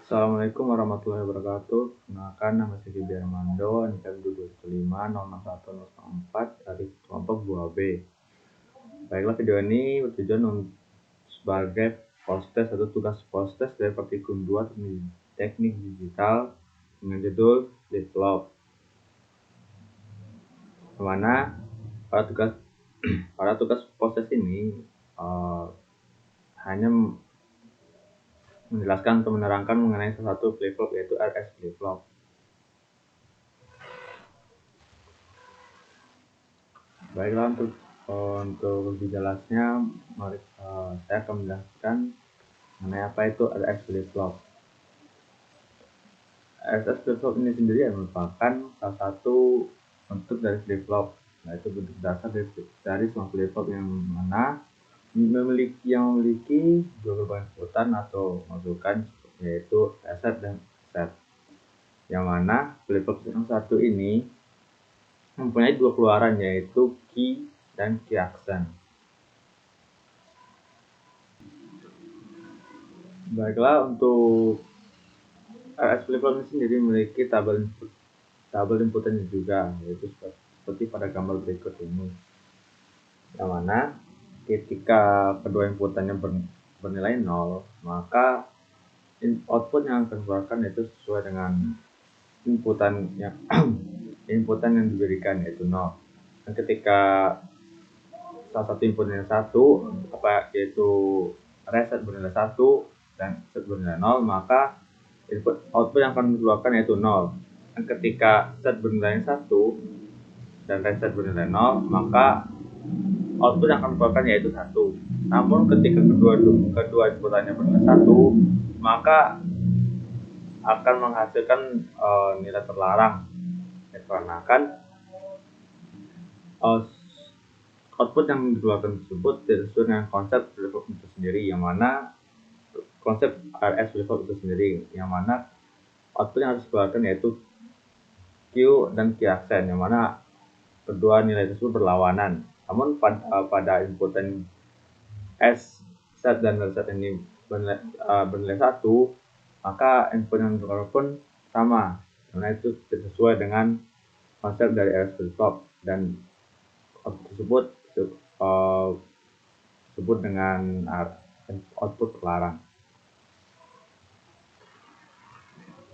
Assalamualaikum warahmatullahi wabarakatuh. Kenalkan, nama saya Gibi Armando, NIK 225 dari kelompok 2B. Baiklah, video ini bertujuan sebagai post-test atau tugas post-test dari praktikum 2 teknik digital dengan judul Develop. Dimana pada tugas post-test ini hanya menjelaskan atau menerangkan mengenai salah satu flip-flop, yaitu RS flip-flop. Baiklah, untuk lebih jelasnya, saya akan menjelaskan mengenai apa itu RS flip-flop. RS flip-flop ini sendiri merupakan salah satu bentuk dari flip-flop, yaitu bentuk dasar dari semua flip-flop yang memiliki dua gerbang inputan atau masukan, yaitu reset dan set. Yang mana flip-flop yang satu ini mempunyai dua keluaran, yaitu key dan key action. Baiklah, untuk RS flip-flop ini sendiri memiliki tabel inputannya juga, yaitu seperti pada gambar berikut ini. Yang mana ketika kedua inputannya bernilai 0, maka output yang akan dikeluarkan yaitu sesuai dengan inputan yang diberikan, yaitu 0. Dan ketika salah satu inputnya 1, yaitu reset bernilai 1 dan set bernilai 0, maka output yang akan dikeluarkan yaitu 0. Dan ketika set bernilai 1 dan reset bernilai 0, maka output yang akan dikeluarkan yaitu 1. Namun ketika kedua inputannya bernilai 1, maka akan menghasilkan nilai terlarang, dikarenakan output yang dikeluarkan tersebut tidak sesuai dengan konsep flip-flop itu sendiri, yang mana konsep RS flip-flop itu sendiri, yang mana output yang harus dikeluarkan yaitu Q dan Q aksen, yang mana kedua nilai tersebut berlawanan. Namun pada inputan S, set dan reset ini bernilai 1, maka input yang dikeluarkan pun sama, karena itu sesuai dengan konsep dari RS flip-flop, dan output tersebut disebut dengan output terlarang.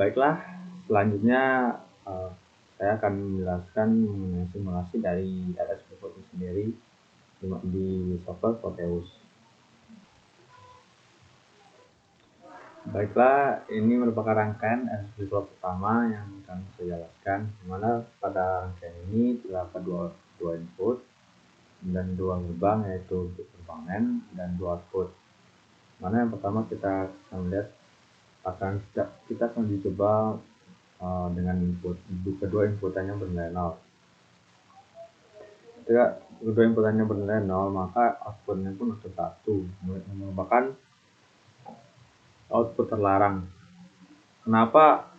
Baiklah, selanjutnya saya akan menjelaskan mengenai simulasi dari RS flip-flop itu sendiri di software Proteus. Baiklah, ini merupakan rangkaian RS flip-flop pertama yang akan saya jelaskan, dimana pada rangkaian ini terdapat dua input dan dua gerbang, yaitu gerbang NAND dan dua output. Mana yang pertama kita akan lihat, kita akan dicoba dengan kedua inputannya bernilai 0. Ketika kedua inputannya bernilai 0, maka outputnya pun harus 1, merupakan output terlarang. Kenapa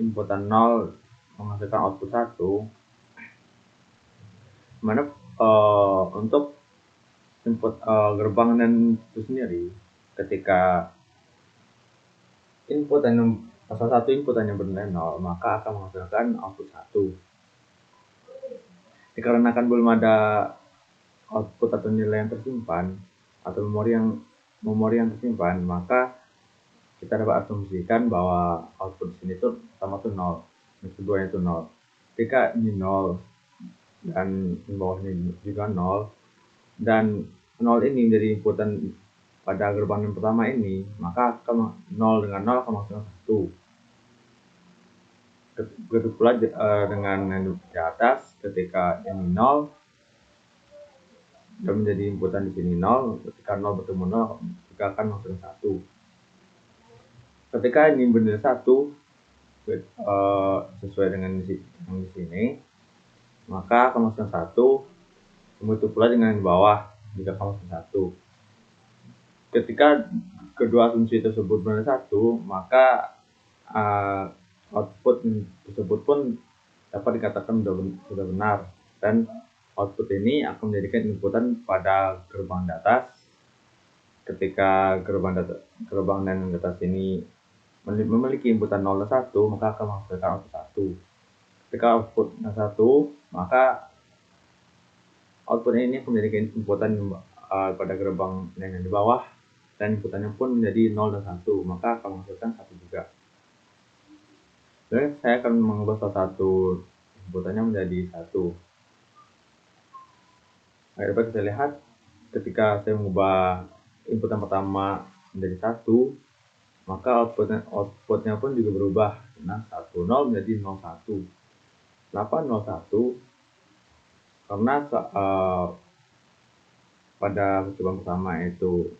inputan 0 menghasilkan output 1? Mana untuk input gerbang NAND itu sendiri, ketika salah satu inputannya bernilai 0, maka akan menghasilkan output 1. Dikarenakan belum ada output atau nilai yang tersimpan atau memori yang tersimpan, maka kita dapat asumsikan bahwa output sini itu sama tuh 0, yang keduanya itu 0. Ketika ini 0 dan di bawahnya juga 0, dan 0 ini dari inputan pada gerbang yang pertama ini, maka 0 dengan 0 akan menghasilkan 1. Begitu pula dengan yang di atas, ketika ini 0 dan menjadi inputan di sini 0, ketika 0 bertemu 0, maka akan menghasilkan 1. Ketika ini bernilai 1 sesuai dengan yang di sini, maka akan menghasilkan 1. Begitu pula dengan di bawah, jika akan menghasilkan 1. Ketika kedua asumsi tersebut bernilai 1, maka output tersebut pun dapat dikatakan sudah benar, dan output ini akan menjadikan inputan pada gerbang di atas. Ketika gerbang NAND di atas ini memiliki inputan 0 dan 1, maka akan menghasilkan output 1. Ketika outputnya 1, maka output ini akan menjadi inputan pada gerbang yang di bawah, dan inputannya pun menjadi 0 dan 1, maka akan menghasilkan 1 juga. Jadi saya akan mengubah salah satu inputannya menjadi 1. Nah, dapat kita lihat ketika saya mengubah input yang pertama menjadi 1, maka outputnya pun juga berubah. Nah, 10 menjadi 01. Kenapa 01? Karena pada percobaan pertama itu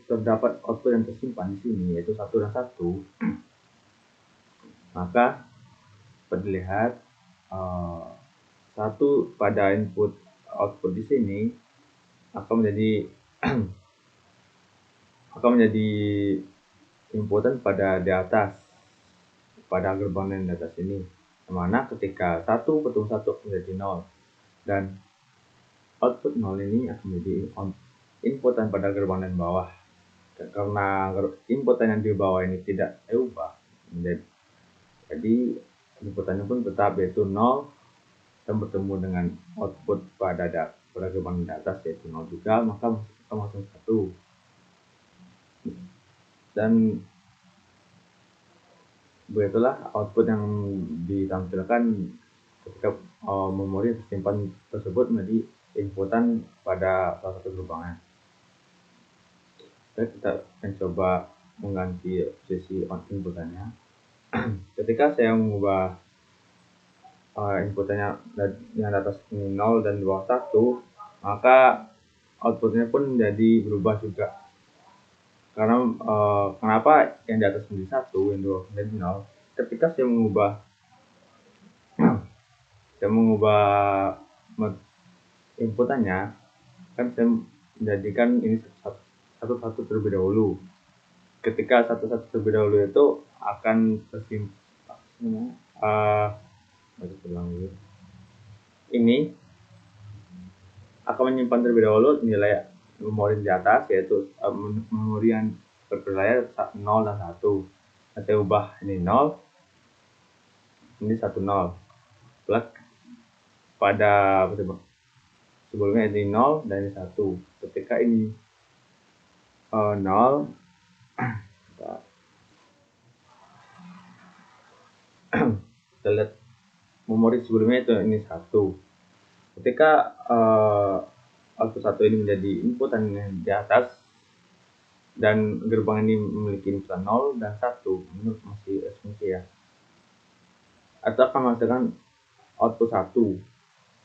terdapat output yang tersimpan di sini, yaitu 1 dan 1. Maka dapat dilihat 1 pada input output di sini akan menjadi inputan pada di atas, pada gerbang yang di atas ini, dimana ketika 1 ketemu 1 menjadi 0, dan output 0 ini akan menjadi inputan pada gerbang yang bawah. Dan karena inputan yang di bawah ini tidak diubah, jadi inputannya pun tetap, yaitu 0, dan bertemu dengan output pada gerbang di atas, yaitu 0 juga, maka masuk 1. Dan begitulah output yang ditampilkan ketika memori tersimpan tersebut menjadi inputan pada salah satu gerbangnya. Kita mencoba mengganti posisi inputannya. Ketika saya mengubah inputannya yang atas ini 0 dan di bawah 1, maka outputnya pun menjadi berubah juga. Karena kenapa yang di atas menjadi 1, yang di bawah menjadi 0? Ketika saya mengubah inputannya, kan saya menjadikan ini satu-satu terlebih dahulu. Ketika satu-satu terlebih dahulu itu akan tersimpan ini akan menyimpan terlebih dahulu nilai memori di atas, yaitu memori yang berlayar 0 dan 1. Nah, saya ubah ini 0, ini 10, plus pada sebelumnya ini 0 dan ini 1. Ketika ini 0, kita lihat memori sebelumnya itu ini 1. Ketika output 1 ini menjadi inputan yang di atas, dan gerbang ini memiliki inputan 0 dan 1, menurut masih asumsi ya, atau akan menghasilkan output 1.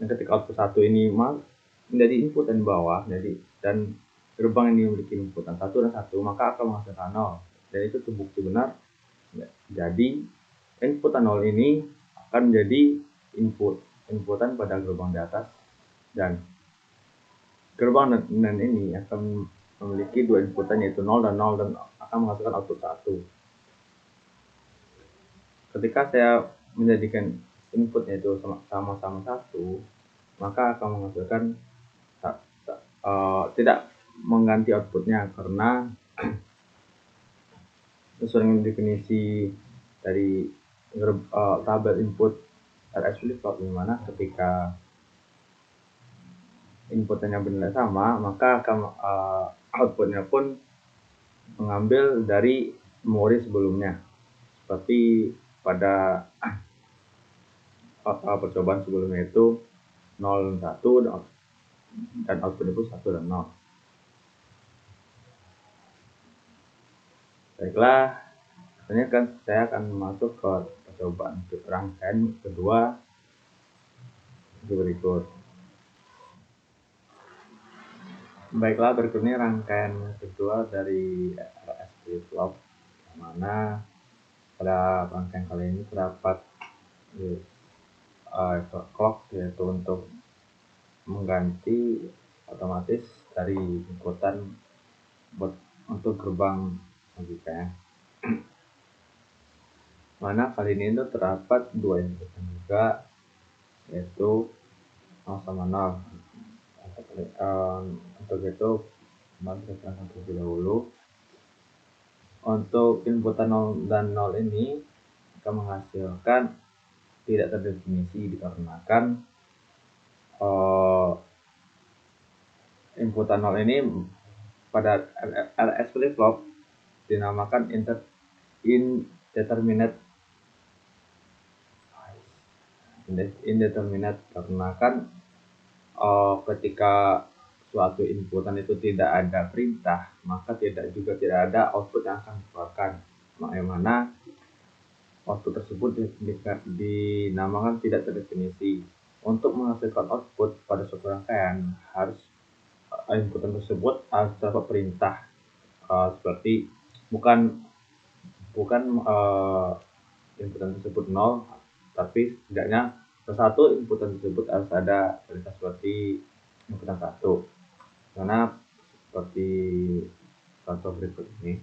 Dan ketika output 1 ini menjadi input di bawah, dan gerbang ini memiliki inputan 1 dan 1, maka akan menghasilkan 0. Dan itu terbukti benar. Jadi inputan 0 ini akan menjadi inputan pada gerbang di atas, dan gerbang NAND ini akan memiliki dua inputan, yaitu 0 dan 0, dan akan menghasilkan output 1. Ketika saya menjadikan inputnya itu sama-sama 1, maka akan menghasilkan tidak mengganti outputnya, karena sesuai dengan definisi dari tabel input RS flip-flop, dimana ketika inputnya bernilai sama, maka akan outputnya pun mengambil dari memori sebelumnya, seperti pada percobaan sebelumnya itu 0 dan 1, dan output itu 1 dan 0. Baiklah, selanjutnya kan saya akan masuk ke percobaan rangkaian kedua berikut. Baiklah, berikutnya rangkaian kedua dari RS flip-flop, mana pada rangkaian kali ini terdapat clock, yaitu untuk mengganti otomatis dari inputan untuk gerbang logika. Mana kali ini itu terdapat dua inputan juga, yaitu 0 sama 0. Untuk itu mari kita terlebih dahulu. Untuk inputan 0 dan 0 ini akan menghasilkan tidak terdefinisi dikarenakan inputan 0 ini pada LS flip-flop dinamakan indeterminate karena kan ketika suatu inputan itu tidak ada perintah, maka tidak ada output yang akan dikeluarkan, yang mana output tersebut dinamakan tidak terdefinisi. Untuk menghasilkan output pada suatu rangkaian, harus inputan tersebut harus dapat perintah, seperti bukan inputan tersebut 0, tapi setidaknya satu inputan tersebut harus ada perintah seperti inputan 1. Karena seperti contoh berikut ini,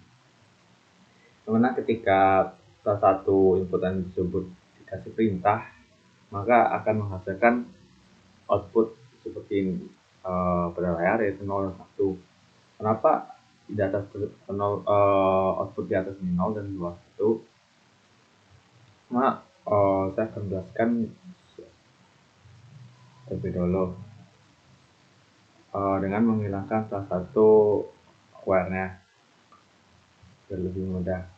dimana ketika salah satu inputan tersebut dikasih perintah, maka akan menghasilkan output seperti ini, pada layar, yaitu 0 dan 1. Kenapa di atas 0, output di atas ini 0 dan di bawah 1? Nah, saya akan jelaskan terlebih dahulu dengan menghilangkan salah satu wire-nya biar lebih mudah.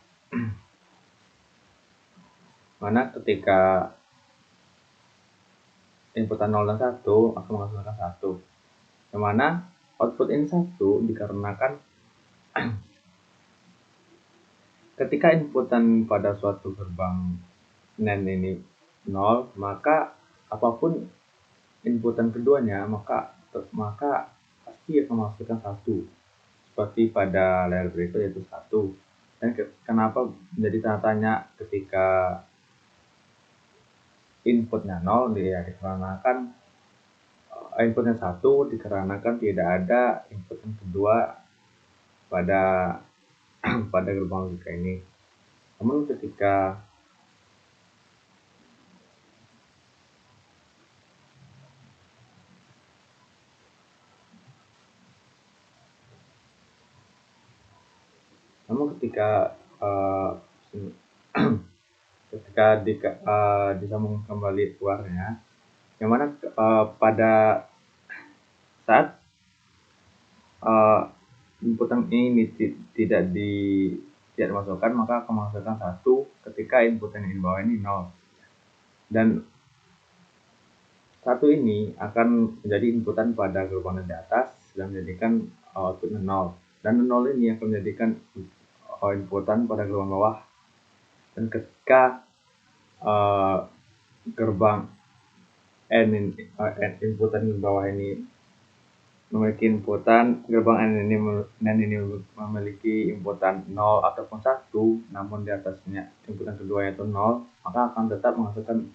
Mana ketika inputan 0 dan 1 akan menghasilkan 1, yang mana output ini 1 dikarenakan ketika inputan pada suatu gerbang NAND ini 0, maka apapun inputan keduanya maka pasti akan menghasilkan 1, seperti pada layar berikut, yaitu 1. Dan kenapa menjadi tanda tanya ketika inputnya 0? Ya dikarenakan inputnya 1 dikarenakan tidak ada input yang kedua pada pada gerbang logika ini. Namun ketika disambung kembali keluarnya, yang mana pada saat inputan ini tidak dimasukkan, maka akan menghasilkan 1 ketika input yang di bawah ini 0. Dan 1 ini akan menjadi inputan pada gerbang di atas dan menjadikan outputnya 0. Dan 0 ini akan menjadikan inputan pada gerbang bawah. Dan ketika gerbang inputan di bawah ini memiliki inputan, gerbang NAND ini memiliki inputan 0 ataupun 1, namun di atasnya inputan kedua yaitu 0, maka akan tetap menghasilkan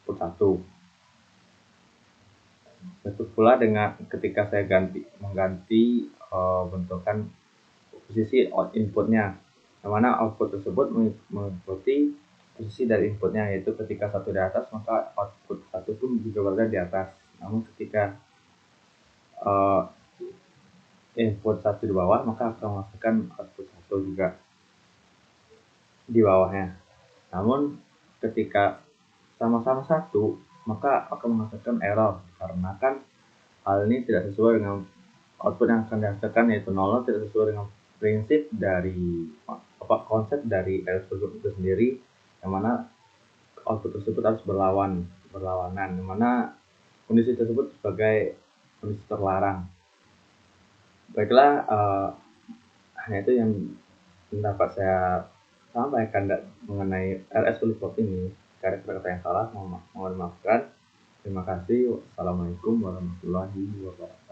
output 1. Begitu pula dengan ketika saya mengganti bentukan posisi inputnya, yang mana output tersebut mengikuti posisi dari inputnya, yaitu ketika 1 di atas maka output 1 pun juga berada di atas. Namun ketika input 1 di bawah, maka akan menghasilkan output 1 juga di bawahnya. Namun ketika sama-sama 1, maka akan menghasilkan error, karena kan hal ini tidak sesuai dengan output yang akan dihasilkan, yaitu 0, tidak sesuai dengan prinsip dari konsep dari LS itu sendiri, yang mana output tersebut harus berlawanan, yang mana kondisi tersebut sebagai kondisi terlarang. Baiklah, hanya itu yang dapat saya sampaikan mengenai LS flip-flop ini. Jika ada kata-kata yang salah, mohon maafkan. Terima kasih. Wassalamualaikum warahmatullahi wabarakatuh.